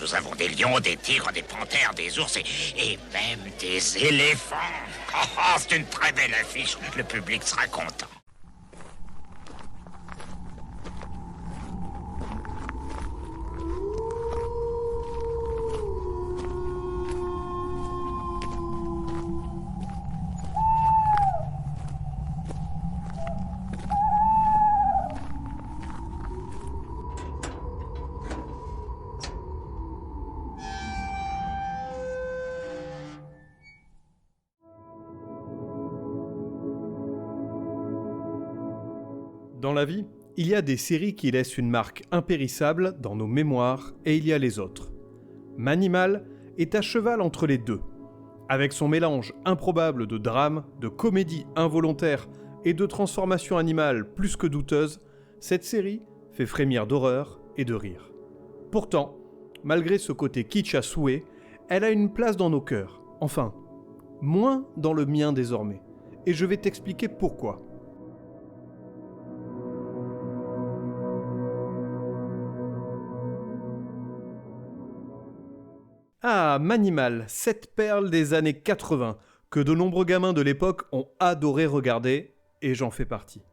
Nous avons des lions, des tigres, des panthères, des ours et même des éléphants. Oh, c'est une très belle affiche. Le public sera content. Dans la vie, il y a des séries qui laissent une marque impérissable dans nos mémoires et il y a les autres. Manimal est à cheval entre les deux. Avec son mélange improbable de drame, de comédie involontaire et de transformation animale plus que douteuse, cette série fait frémir d'horreur et de rire. Pourtant, malgré ce côté kitsch à souhait, elle a une place dans nos cœurs. Enfin, moins dans le mien désormais. Et je vais t'expliquer pourquoi. Ah, Manimal, cette perle des années 80, que de nombreux gamins de l'époque ont adoré regarder, et j'en fais partie.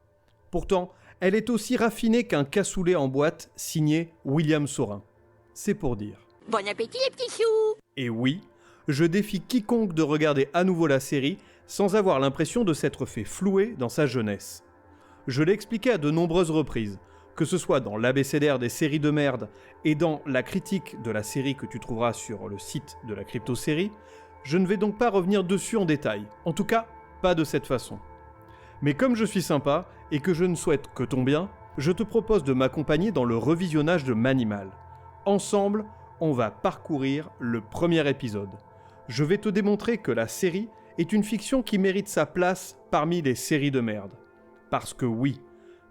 Pourtant, elle est aussi raffinée qu'un cassoulet en boîte signé William Saurin. C'est pour dire. Bon appétit les petits choux! Et oui, je défie quiconque de regarder à nouveau la série sans avoir l'impression de s'être fait flouer dans sa jeunesse. Je l'ai expliqué à de nombreuses reprises, que ce soit dans l'abécédaire des séries de merde et dans la critique de la série que tu trouveras sur le site de la crypto-série, je ne vais donc pas revenir dessus en détail, en tout cas pas de cette façon. Mais comme je suis sympa et que je ne souhaite que ton bien, je te propose de m'accompagner dans le revisionnage de Manimal. Ensemble, on va parcourir le premier épisode. Je vais te démontrer que la série est une fiction qui mérite sa place parmi les séries de merde. Parce que oui,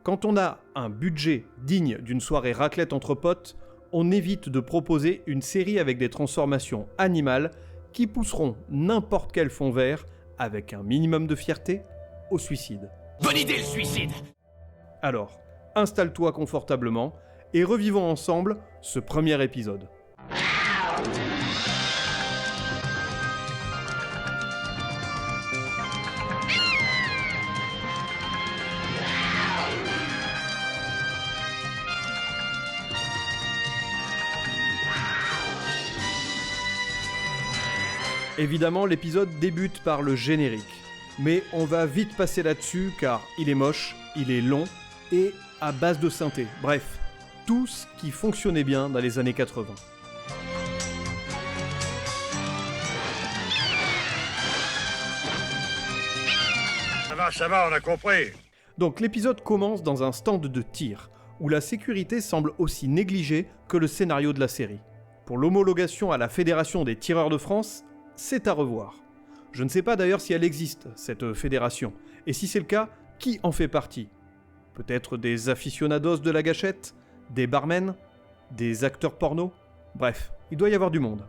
quand on a un budget digne d'une soirée raclette entre potes, on évite de proposer une série avec des transformations animales qui pousseront n'importe quel fond vert, avec un minimum de fierté, au suicide. Bonne idée, le suicide! Alors, installe-toi confortablement et revivons ensemble ce premier épisode. Évidemment, l'épisode débute par le générique. Mais on va vite passer là-dessus car il est moche, il est long et à base de synthé. Bref, tout ce qui fonctionnait bien dans les années 80. Ça va, on a compris. Donc l'épisode commence dans un stand de tir, où la sécurité semble aussi négligée que le scénario de la série. Pour l'homologation à la Fédération des tireurs de France, c'est à revoir. Je ne sais pas d'ailleurs si elle existe, cette fédération, et si c'est le cas, qui en fait partie? Peut-être des aficionados de la gâchette? Des barmen? Des acteurs porno? Bref, il doit y avoir du monde.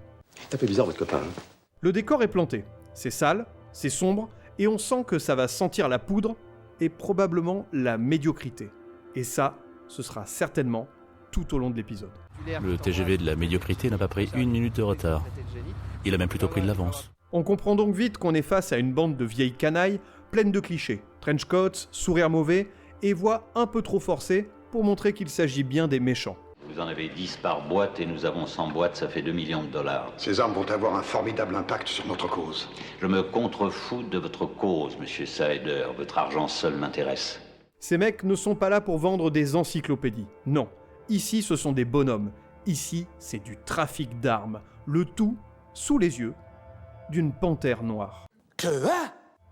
T'as fait bizarre votre copain, hein? Le décor est planté, c'est sale, c'est sombre, et on sent que ça va sentir la poudre, et probablement la médiocrité. Et ça, ce sera certainement tout au long de l'épisode. Le TGV de la médiocrité n'a pas pris 1 minute de retard. Il a même plutôt pris de l'avance. On comprend donc vite qu'on est face à une bande de vieilles canailles, pleines de clichés, trench coats, sourires mauvais, et voix un peu trop forcées pour montrer qu'il s'agit bien des méchants. Vous en avez 10 par boîte et nous avons 100 boîtes, ça fait 2 millions de dollars. Ces armes vont avoir un formidable impact sur notre cause. Je me contrefous de votre cause, monsieur Saeder. Votre argent seul m'intéresse. Ces mecs ne sont pas là pour vendre des encyclopédies. Non, ici ce sont des bonhommes. Ici, c'est du trafic d'armes. Le tout sous les yeux d'une panthère noire.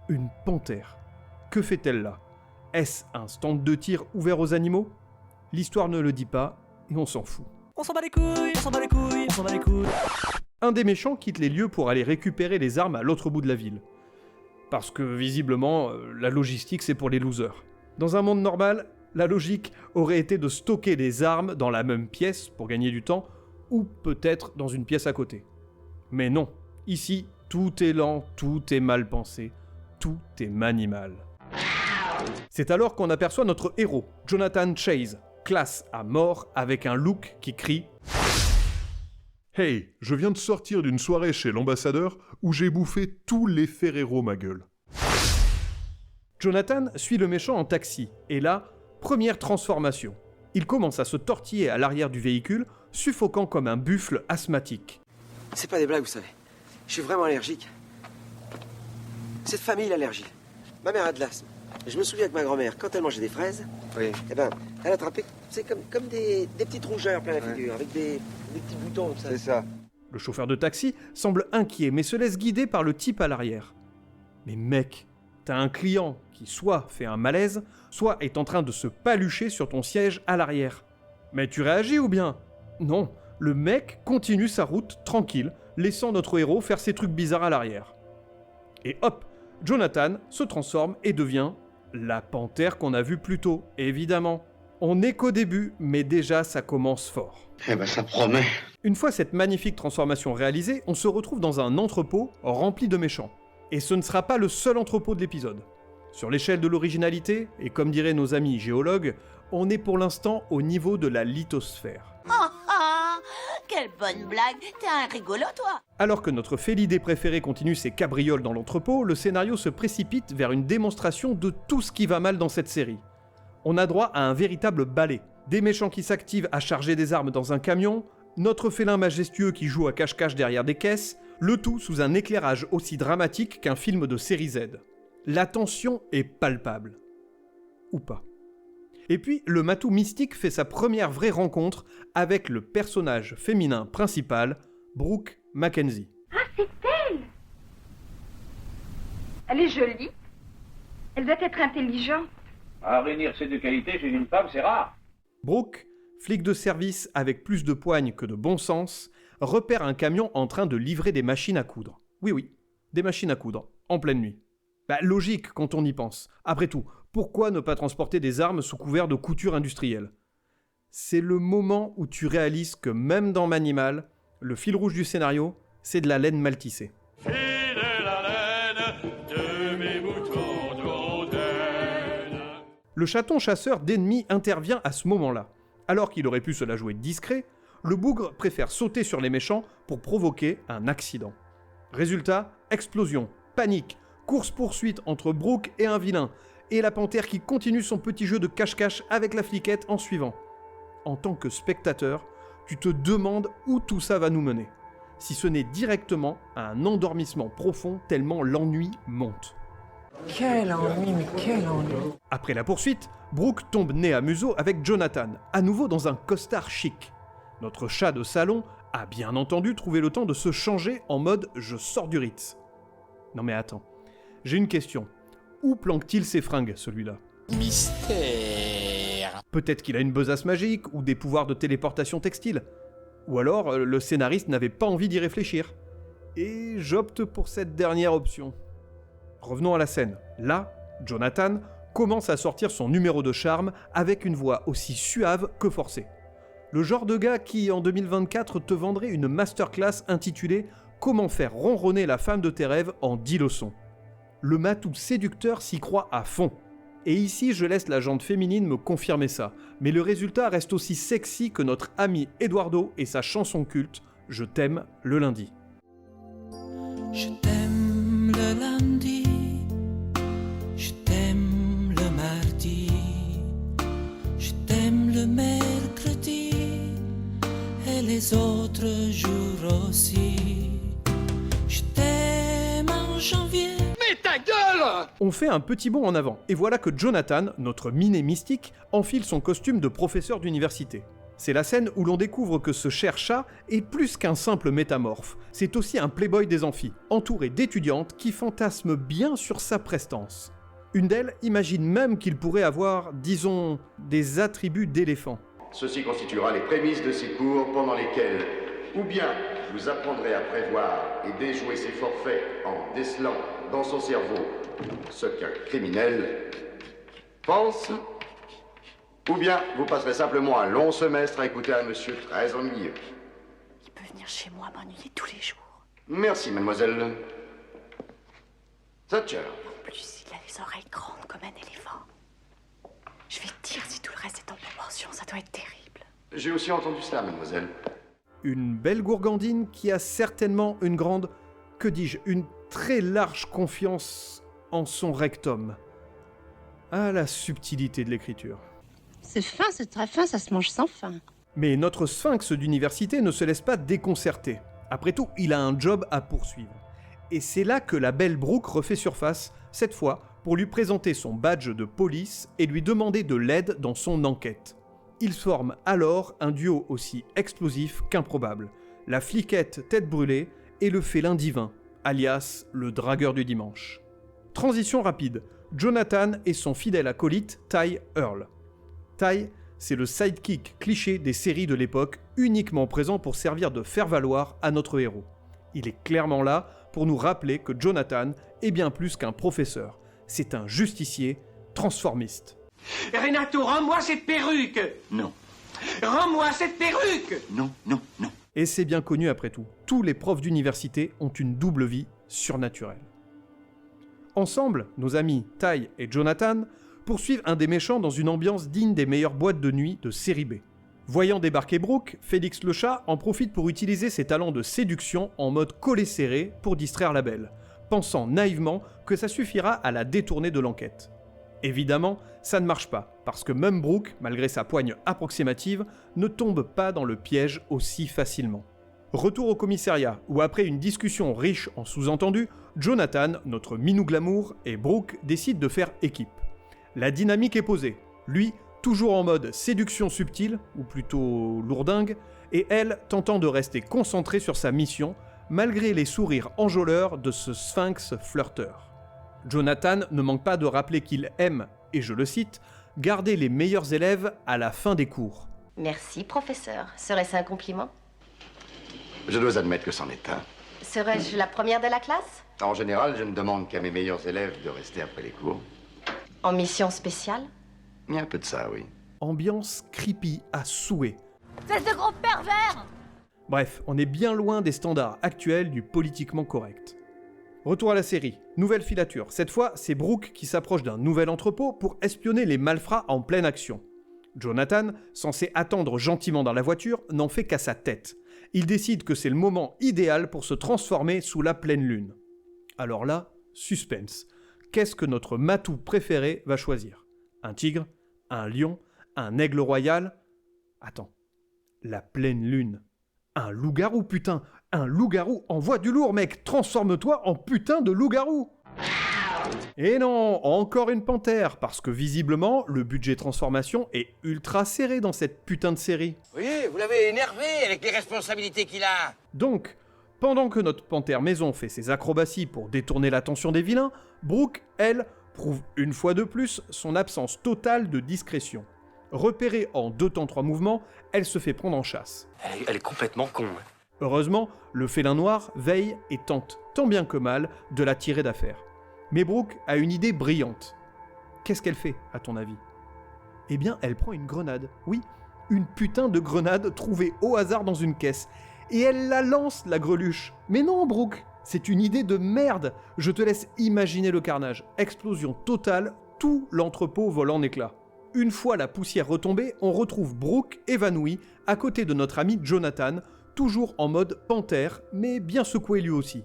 Une panthère. Que fait-elle là? Est-ce un stand de tir ouvert aux animaux? L'histoire ne le dit pas, et on s'en fout. On s'en bat les couilles, on s'en bat les couilles, on s'en bat les couilles. Un des méchants quitte les lieux pour aller récupérer les armes à l'autre bout de la ville. Parce que, visiblement, la logistique c'est pour les losers. Dans un monde normal, la logique aurait été de stocker les armes dans la même pièce pour gagner du temps, ou peut-être dans une pièce à côté. Mais non, ici, tout est lent, tout est mal pensé, tout est manimal. C'est alors qu'on aperçoit notre héros, Jonathan Chase, classe à mort avec un look qui crie Hey, je viens de sortir d'une soirée chez l'ambassadeur où j'ai bouffé tous les Ferrero ma gueule. Jonathan suit le méchant en taxi, et là, première transformation. Il commence à se tortiller à l'arrière du véhicule, suffocant comme un buffle asthmatique. C'est pas des blagues, vous savez. Je suis vraiment allergique. Cette famille, l'allergie. Ma mère a de l'asthme. Je me souviens que ma grand-mère, quand elle mangeait des fraises, oui, eh ben, elle attrapait, c'est comme des petites rougeurs plein la figure, avec des petits boutons comme ça. C'est ça. Le chauffeur de taxi semble inquiet, mais se laisse guider par le type à l'arrière. Mais mec, t'as un client qui soit fait un malaise, soit est en train de se palucher sur ton siège à l'arrière. Mais tu réagis ou bien? Non, le mec continue sa route tranquille, laissant notre héros faire ses trucs bizarres à l'arrière. Et hop, Jonathan se transforme et devient la panthère qu'on a vue plus tôt, évidemment. On n'est qu'au début, mais déjà ça commence fort. Eh ben ça promet. Une fois cette magnifique transformation réalisée, on se retrouve dans un entrepôt rempli de méchants. Et ce ne sera pas le seul entrepôt de l'épisode. Sur l'échelle de l'originalité, et comme diraient nos amis géologues, on est pour l'instant au niveau de la lithosphère. Quelle bonne blague. T'es un rigolo, toi. Alors que notre félidé préféré continue ses cabrioles dans l'entrepôt, le scénario se précipite vers une démonstration de tout ce qui va mal dans cette série. On a droit à un véritable ballet. Des méchants qui s'activent à charger des armes dans un camion, notre félin majestueux qui joue à cache-cache derrière des caisses, le tout sous un éclairage aussi dramatique qu'un film de série Z. La tension est palpable. Ou pas. Et puis, le matou mystique fait sa première vraie rencontre avec le personnage féminin principal, Brooke Mackenzie. Ah, c'est elle! Elle est jolie. Elle doit être intelligente. À réunir ces deux qualités chez une femme, c'est rare. Brooke, flic de service avec plus de poigne que de bon sens, repère un camion en train de livrer des machines à coudre. Oui, des machines à coudre, en pleine nuit. Logique quand on y pense. Après tout, pourquoi ne pas transporter des armes sous couvert de couture industrielle? C'est le moment où tu réalises que même dans Manimal, le fil rouge du scénario, c'est de la laine mal tissée. Le chaton chasseur d'ennemis intervient à ce moment-là. Alors qu'il aurait pu se la jouer discret, le bougre préfère sauter sur les méchants pour provoquer un accident. Résultat, explosion, panique, course-poursuite entre Brooke et un vilain, et la panthère qui continue son petit jeu de cache-cache avec la fliquette en suivant. En tant que spectateur, tu te demandes où tout ça va nous mener, si ce n'est directement à un endormissement profond tellement l'ennui monte. Quel ennui, mais quel ennui. Après la poursuite, Brooke tombe nez à museau avec Jonathan, à nouveau dans un costard chic. Notre chat de salon a bien entendu trouvé le temps de se changer en mode « je sors du Ritz ». Non mais attends, j'ai une question. Où planque-t-il ses fringues, celui-là? Mystère. Peut-être qu'il a une besace magique ou des pouvoirs de téléportation textile. Ou alors, le scénariste n'avait pas envie d'y réfléchir. Et j'opte pour cette dernière option. Revenons à la scène. Là, Jonathan commence à sortir son numéro de charme avec une voix aussi suave que forcée. Le genre de gars qui, en 2024, te vendrait une masterclass intitulée « Comment faire ronronner la femme de tes rêves en 10 leçons ». Le matou séducteur s'y croit à fond. Et ici, je laisse la jante féminine me confirmer ça. Mais le résultat reste aussi sexy que notre ami Eduardo et sa chanson culte « Je t'aime le lundi ». Je t'aime le lundi, je t'aime le mardi, je t'aime le mercredi et les autres jours aussi. Je t'aime en janvier. Mais ta gueule! On fait un petit bond en avant, et voilà que Jonathan, notre minet mystique, enfile son costume de professeur d'université. C'est la scène où l'on découvre que ce cher chat est plus qu'un simple métamorphe. C'est aussi un playboy des amphis, entouré d'étudiantes qui fantasment bien sur sa prestance. Une d'elles imagine même qu'il pourrait avoir, disons, des attributs d'éléphant. Ceci constituera les prémices de ces cours pendant lesquels, ou bien vous apprendrez à prévoir et déjouer ses forfaits en décelant dans son cerveau ce qu'un criminel pense, ou bien vous passerez simplement un long semestre à écouter un monsieur très ennuyeux. Il peut venir chez moi m'ennuyer tous les jours. Merci, mademoiselle. Thatcher. En plus, il a les oreilles grandes comme un éléphant. Je vais te dire si tout le reste est en proportion, ça doit être terrible. J'ai aussi entendu cela, mademoiselle. une belle gourgandine qui a certainement une grande, que dis-je, une très large confiance en son rectum. Ah, la subtilité de l'écriture. C'est fin, c'est très fin, ça se mange sans fin. Mais notre sphinx d'université ne se laisse pas déconcerter. Après tout, il a un job à poursuivre. Et c'est là que la belle Brooke refait surface, cette fois pour lui présenter son badge de police et lui demander de l'aide dans son enquête. Ils forment alors un duo aussi explosif qu'improbable. La fliquette tête brûlée et le félin divin, alias le dragueur du dimanche. Transition rapide, Jonathan et son fidèle acolyte Ty Earl. Ty, c'est le sidekick cliché des séries de l'époque, uniquement présent pour servir de faire-valoir à notre héros. Il est clairement là pour nous rappeler que Jonathan est bien plus qu'un professeur. C'est un justicier transformiste. Renato, rends-moi cette perruque! Non. Rends-moi cette perruque! Non, non, non. Et c'est bien connu après tout. Tous les profs d'université ont une double vie surnaturelle. Ensemble, nos amis Ty et Jonathan poursuivent un des méchants dans une ambiance digne des meilleures boîtes de nuit de série B. Voyant débarquer Brooke, Félix le chat en profite pour utiliser ses talents de séduction en mode collé serré pour distraire la belle, pensant naïvement que ça suffira à la détourner de l'enquête. Évidemment, ça ne marche pas, parce que même Brooke, malgré sa poigne approximative, ne tombe pas dans le piège aussi facilement. Retour au commissariat, où après une discussion riche en sous-entendus, Jonathan, notre minou glamour, et Brooke décident de faire équipe. La dynamique est posée, lui toujours en mode séduction subtile, ou plutôt lourdingue, et elle tentant de rester concentrée sur sa mission, malgré les sourires enjôleurs de ce sphinx flirteur. Jonathan ne manque pas de rappeler qu'il aime, et je le cite, « garder les meilleurs élèves à la fin des cours ». Merci, professeur. Serait-ce un compliment? Je dois admettre que c'en est un. Serais-je la première de la classe? En général, je ne demande qu'à mes meilleurs élèves de rester après les cours. En mission spéciale? Il y a un peu de ça, oui. Ambiance creepy à souhait. C'est ce gros pervers! Bref, on est bien loin des standards actuels du politiquement correct. Retour à la série, nouvelle filature. Cette fois, c'est Brooke qui s'approche d'un nouvel entrepôt pour espionner les malfrats en pleine action. Jonathan, censé attendre gentiment dans la voiture, n'en fait qu'à sa tête. Il décide que c'est le moment idéal pour se transformer sous la pleine lune. Alors là, suspense. Qu'est-ce que notre matou préféré va choisir? Un tigre? Un lion? Un aigle royal? Attends, la pleine lune. Un loup-garou, putain! Un loup-garou envoie du lourd, mec! Transforme-toi en putain de loup-garou! Et non, encore une panthère, parce que visiblement, le budget transformation est ultra serré dans cette putain de série. Oui, vous l'avez énervé avec les responsabilités qu'il a. Donc, pendant que notre panthère maison fait ses acrobaties pour détourner l'attention des vilains, Brooke, elle, prouve une fois de plus son absence totale de discrétion. Repérée en 2 temps 3 mouvements, elle se fait prendre en chasse. Elle est complètement con. Heureusement, le félin noir veille et tente, tant bien que mal, de la tirer d'affaire. Mais Brooke a une idée brillante. Qu'est-ce qu'elle fait, à ton avis? Eh bien, elle prend une grenade. Oui, une putain de grenade trouvée au hasard dans une caisse. Et elle la lance, la greluche. Mais non, Brooke, c'est une idée de merde. Je te laisse imaginer le carnage. Explosion totale, tout l'entrepôt vole en éclats. Une fois la poussière retombée, on retrouve Brooke évanouie à côté de notre ami Jonathan, toujours en mode panthère, mais bien secoué lui aussi.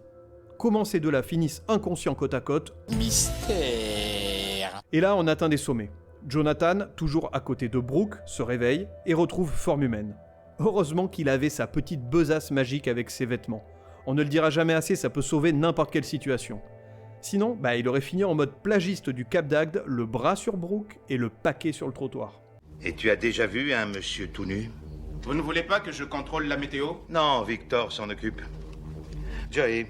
Comment ces deux-là finissent inconscients côte à côte? Mystère. Et là, on atteint des sommets. Jonathan, toujours à côté de Brooke, se réveille et retrouve forme humaine. Heureusement qu'il avait sa petite besace magique avec ses vêtements. On ne le dira jamais assez, ça peut sauver n'importe quelle situation. Sinon, il aurait fini en mode plagiste du Cap d'Agde, le bras sur Brooke et le paquet sur le trottoir. Et tu as déjà vu un monsieur tout nu? Vous ne voulez pas que je contrôle la météo? Non, Victor s'en occupe. Joey,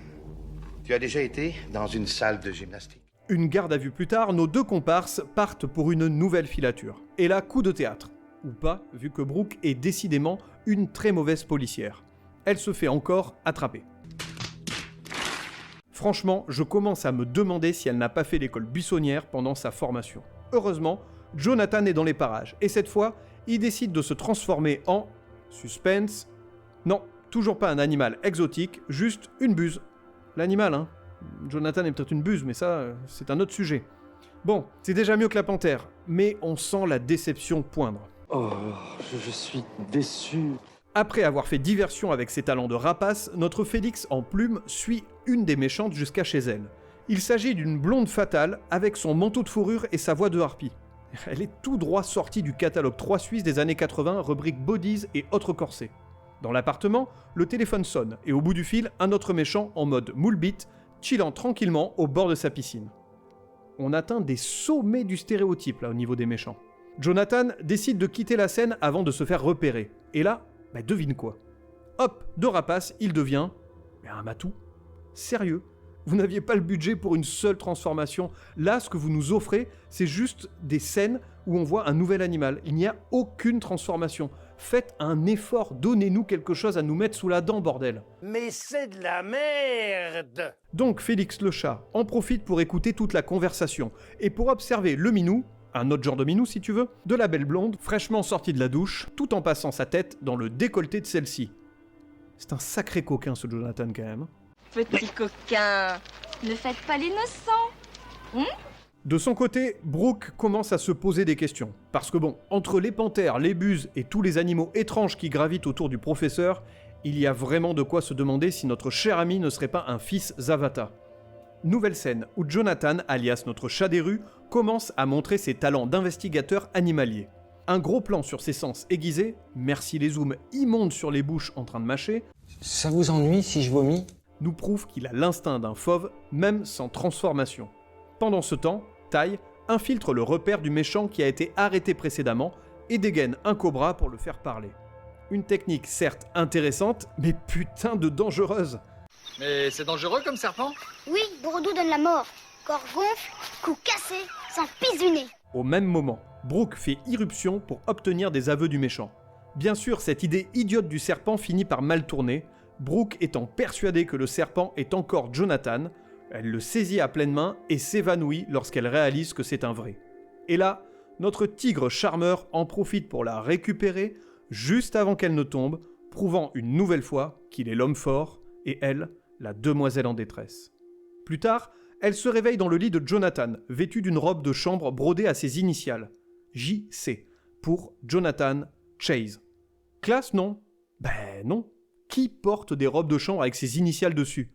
tu as déjà été dans une salle de gymnastique? Une garde à vue plus tard, nos 2 comparses partent pour une nouvelle filature. Et là, coup de théâtre. Ou pas, vu que Brooke est décidément une très mauvaise policière. Elle se fait encore attraper. Franchement, je commence à me demander si elle n'a pas fait l'école buissonnière pendant sa formation. Heureusement, Jonathan est dans les parages, et cette fois, il décide de se transformer en... suspense... Non, toujours pas un animal exotique, juste une buse. L'animal, hein. Jonathan est peut-être une buse, mais ça, c'est un autre sujet. Bon, c'est déjà mieux que la panthère, mais on sent la déception poindre. Oh, je suis déçu. Après avoir fait diversion avec ses talents de rapace, notre Félix en plume suit une des méchantes jusqu'à chez elle. Il s'agit d'une blonde fatale avec son manteau de fourrure et sa voix de harpie. Elle est tout droit sortie du catalogue 3 suisse des années 80, rubrique bodies et autres corsets. Dans l'appartement, le téléphone sonne et au bout du fil, un autre méchant en mode moule bite, chillant tranquillement au bord de sa piscine. On atteint des sommets du stéréotype là au niveau des méchants. Jonathan décide de quitter la scène avant de se faire repérer. Et là, devine quoi. Hop, de rapace, il devient un matou. Sérieux, vous n'aviez pas le budget pour une seule transformation. Là, ce que vous nous offrez, c'est juste des scènes où on voit un nouvel animal. Il n'y a aucune transformation. Faites un effort, donnez-nous quelque chose à nous mettre sous la dent, bordel. Mais c'est de la merde! Donc Félix le chat en profite pour écouter toute la conversation et pour observer le minou, un autre genre de minou si tu veux, de la belle blonde, fraîchement sortie de la douche, tout en passant sa tête dans le décolleté de celle-ci. C'est un sacré coquin ce Jonathan quand même. Petit coquin, ne faites pas l'innocent. De son côté, Brooke commence à se poser des questions. Parce que entre les panthères, les buses et tous les animaux étranges qui gravitent autour du professeur, il y a vraiment de quoi se demander si notre cher ami ne serait pas un fils Zavata. Nouvelle scène où Jonathan, alias notre chat des rues, commence à montrer ses talents d'investigateur animalier. Un gros plan sur ses sens aiguisés, merci les zooms immondes sur les bouches en train de mâcher. Ça vous ennuie si je vomis ? Nous prouve qu'il a l'instinct d'un fauve, même sans transformation. Pendant ce temps, Tai infiltre le repère du méchant qui a été arrêté précédemment et dégaine un cobra pour le faire parler. Une technique certes intéressante, mais putain de dangereuse. Mais c'est dangereux comme serpent ? Oui, Bourdou donne la mort. Corps gonfle, cou cassé, sans pisse du nez. Au même moment, Brooke fait irruption pour obtenir des aveux du méchant. Bien sûr, cette idée idiote du serpent finit par mal tourner, Brooke étant persuadée que le serpent est encore Jonathan. Elle le saisit à pleine main et s'évanouit lorsqu'elle réalise que c'est un vrai. Et là, notre tigre charmeur en profite pour la récupérer juste avant qu'elle ne tombe, prouvant une nouvelle fois qu'il est l'homme fort et elle, la demoiselle en détresse. Plus tard, elle se réveille dans le lit de Jonathan, vêtue d'une robe de chambre brodée à ses initiales, JC, pour Jonathan Chase. Classe, non ? Non. Qui porte des robes de chambre avec ses initiales dessus ?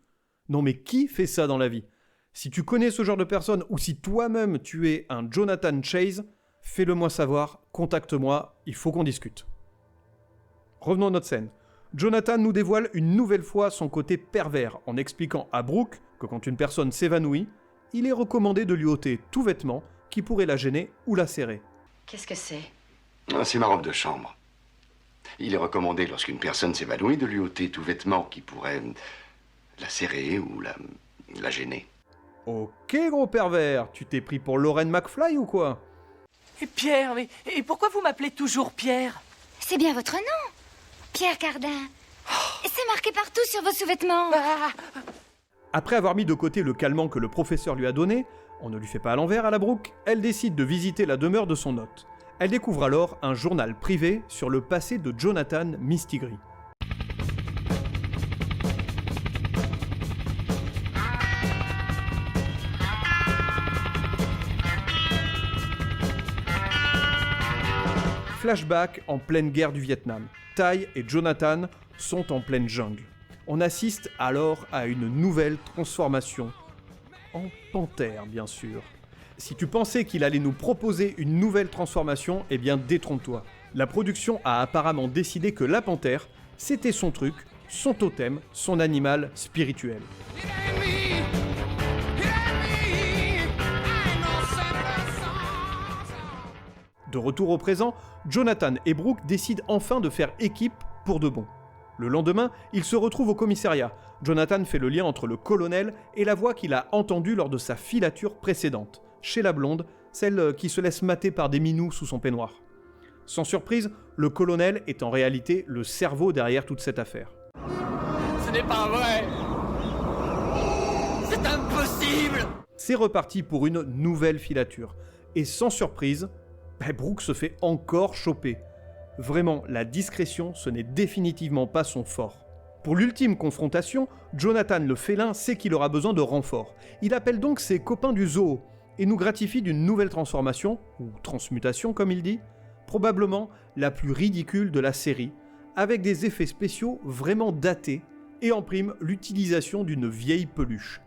Non mais qui fait ça dans la vie ? Si tu connais ce genre de personne ou si toi-même tu es un Jonathan Chase, fais-le moi savoir, contacte-moi, il faut qu'on discute. Revenons à notre scène. Jonathan nous dévoile une nouvelle fois son côté pervers en expliquant à Brooke que quand une personne s'évanouit, il est recommandé de lui ôter tout vêtement qui pourrait la gêner ou la serrer. Qu'est-ce que c'est ? C'est ma robe de chambre. Il est recommandé lorsqu'une personne s'évanouit de lui ôter tout vêtement qui pourrait la serrer ou la gêner. Ok gros pervers, tu t'es pris pour Lorraine McFly ou quoi ? Et Pierre, mais et pourquoi vous m'appelez toujours Pierre ? C'est bien votre nom, Pierre Cardin. C'est marqué partout sur vos sous-vêtements. Après avoir mis de côté le calmant que le professeur lui a donné, on ne lui fait pas à l'envers à la Brooke, elle décide de visiter la demeure de son hôte. Elle découvre alors un journal privé sur le passé de Jonathan Mistigris. Flashback en pleine guerre du Vietnam. Tai et Jonathan sont en pleine jungle. On assiste alors à une nouvelle transformation. En panthère, bien sûr. Si tu pensais qu'il allait nous proposer une nouvelle transformation, eh bien détrompe-toi. La production a apparemment décidé que la panthère, c'était son truc, son totem, son animal spirituel. De retour au présent, Jonathan et Brooke décident enfin de faire équipe pour de bon. Le lendemain, ils se retrouvent au commissariat. Jonathan fait le lien entre le colonel et la voix qu'il a entendue lors de sa filature précédente, chez la blonde, celle qui se laisse mater par des minous sous son peignoir. Sans surprise, le colonel est en réalité le cerveau derrière toute cette affaire. Ce n'est pas vrai ! C'est impossible ! C'est reparti pour une nouvelle filature. Et sans surprise, Brooke se fait encore choper. Vraiment, la discrétion, ce n'est définitivement pas son fort. Pour l'ultime confrontation, Jonathan le félin sait qu'il aura besoin de renfort. Il appelle donc ses copains du zoo et nous gratifie d'une nouvelle transformation, ou transmutation comme il dit, probablement la plus ridicule de la série, avec des effets spéciaux vraiment datés, et en prime l'utilisation d'une vieille peluche.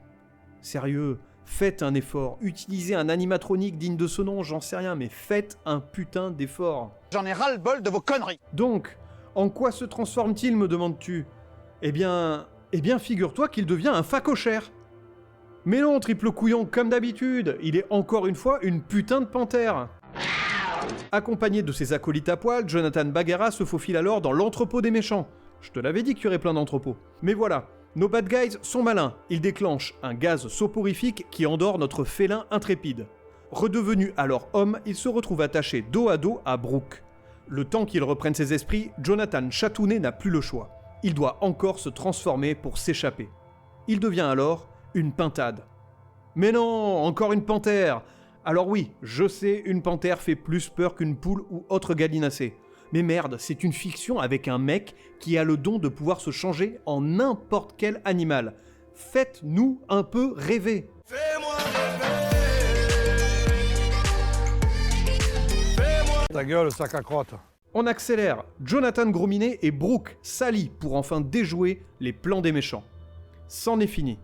Sérieux, faites un effort, utilisez un animatronique digne de ce nom, j'en sais rien, mais faites un putain d'effort. J'en ai ras-le-bol de vos conneries. Donc, en quoi se transforme-t-il, me demandes-tu ? Eh bien, figure-toi qu'il devient un facochère. Mais non, triple couillon, comme d'habitude, il est encore une fois une putain de panthère. Accompagné de ses acolytes à poil, Jonathan Bagheera se faufile alors dans l'entrepôt des méchants. Je te l'avais dit qu'il y aurait plein d'entrepôts. Mais voilà, nos bad guys sont malins. Ils déclenchent un gaz soporifique qui endort notre félin intrépide. Redevenu alors homme, il se retrouve attaché dos à dos à Brooke. Le temps qu'il reprenne ses esprits, Jonathan Chatounet n'a plus le choix. Il doit encore se transformer pour s'échapper. Il devient alors une pintade. Mais non, encore une panthère. Alors oui, je sais, une panthère fait plus peur qu'une poule ou autre gallinacée. Mais merde, c'est une fiction avec un mec qui a le don de pouvoir se changer en n'importe quel animal. Faites-nous un peu rêver. Ta gueule, sac à crotte. On accélère. Jonathan Grominet et Brooke s'allient pour enfin déjouer les plans des méchants. C'en est fini.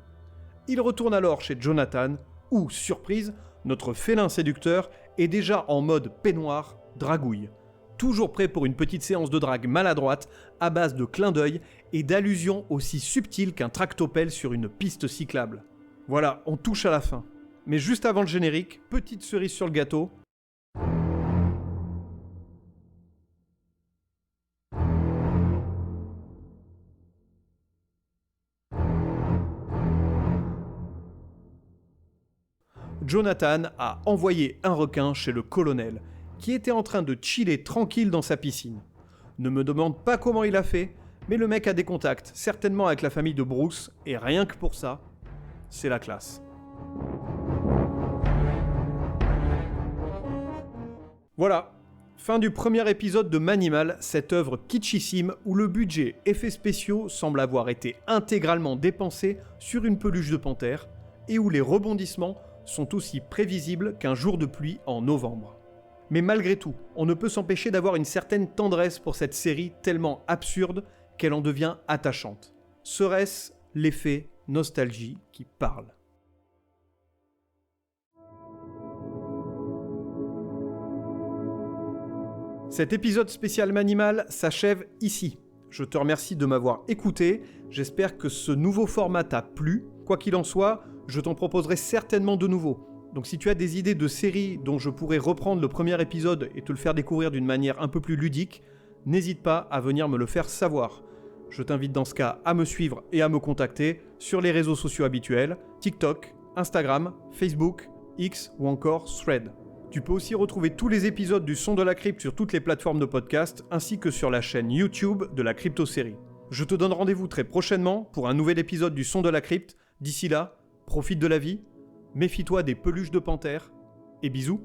Il retourne alors chez Jonathan, où, surprise, notre félin séducteur est déjà en mode peignoir, dragouille. Toujours prêt pour une petite séance de drague maladroite, à base de clins d'œil et d'allusions aussi subtiles qu'un tractopelle sur une piste cyclable. Voilà, on touche à la fin. Mais juste avant le générique, petite cerise sur le gâteau. Jonathan a envoyé un requin chez le colonel, qui était en train de chiller tranquille dans sa piscine. Ne me demande pas comment il a fait, mais le mec a des contacts, certainement avec la famille de Bruce, et rien que pour ça, c'est la classe. Voilà, fin du premier épisode de Manimal, cette œuvre kitschissime où le budget effets spéciaux semble avoir été intégralement dépensé sur une peluche de panthère, et où les rebondissements sont aussi prévisibles qu'un jour de pluie en novembre. Mais malgré tout, on ne peut s'empêcher d'avoir une certaine tendresse pour cette série tellement absurde qu'elle en devient attachante. Serait-ce l'effet nostalgie qui parle ? Cet épisode spécial Manimal s'achève ici. Je te remercie de m'avoir écouté, j'espère que ce nouveau format t'a plu. Quoi qu'il en soit, je t'en proposerai certainement de nouveaux. Donc si tu as des idées de séries dont je pourrais reprendre le premier épisode et te le faire découvrir d'une manière un peu plus ludique, n'hésite pas à venir me le faire savoir. Je t'invite dans ce cas à me suivre et à me contacter sur les réseaux sociaux habituels, TikTok, Instagram, Facebook, X ou encore Thread. Tu peux aussi retrouver tous les épisodes du Son de la Crypte sur toutes les plateformes de podcast ainsi que sur la chaîne YouTube de la Crypto-série. Je te donne rendez-vous très prochainement pour un nouvel épisode du Son de la Crypte. D'ici là, profite de la vie, méfie-toi des peluches de panthère et bisous.